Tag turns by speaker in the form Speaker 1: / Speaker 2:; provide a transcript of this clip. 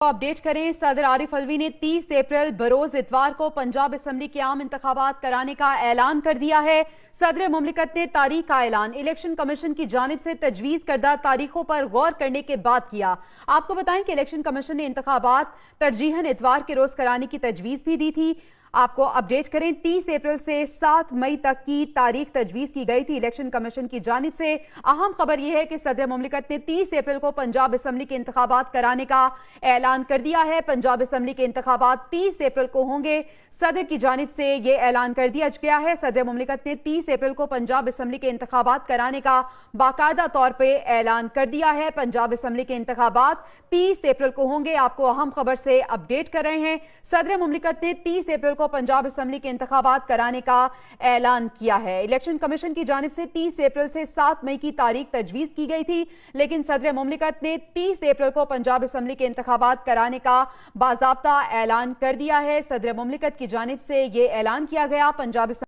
Speaker 1: Update करें। सदर आरिफ अलवी ने 30 अप्रैल बरोज इतवार को पंजाब असम्बली के आम इंतखाबात कराने का ऐलान कर दिया है। सदर मुमलिकत ने तारीख का ऐलान इलेक्शन कमीशन की जानिब से तजवीज़ करदा तारीखों पर गौर करने के बाद किया। आपको बताएं कि इलेक्शन कमीशन ने इंतखाबात तरजीहन इतवार के रोज कराने की तजवीज़ भी दी थी। आपको अपडेट करें, 30 अप्रैल से 7 मई तक की तारीख तजवीज़ की गई थी इलेक्शन कमीशन की जानिब से। अहम खबर यह है कि सदर मुमलिकत ने 30 अप्रैल को पंजाब असम्बली के इंतखाबात कराने का ऐलान कर दिया है। पंजाब असम्बली के इंतखाबात 30 अप्रैल को होंगे। सदर की जानिब से यह ऐलान कर दिया गया है। सदर मुमलिकत ने 30 अप्रैल को पंजाब असम्बली के इंतखाबात कराने का बाकायदा तौर पर ऐलान कर दिया है। पंजाब असम्बली के इंतखाबात 30 अप्रैल को होंगे। आपको अहम खबर से अपडेट कर रहे हैं। सदर मुमलिकत ने 30 अप्रैल को पंजाब असम्बली के इंतखाबात कराने का ऐलान किया है। इलेक्शन कमीशन की जानिब से 30 अप्रैल से 7 मई की तारीख तजवीज़ की गई थी, लेकिन सदर मुमलिकत ने 30 अप्रैल को पंजाब असम्बली के इंतखाबात कराने का बाज़ाब्ता ऐलान कर दिया है। सदर मुमलिकत की जानिब से यह ऐलान किया गया। पंजाब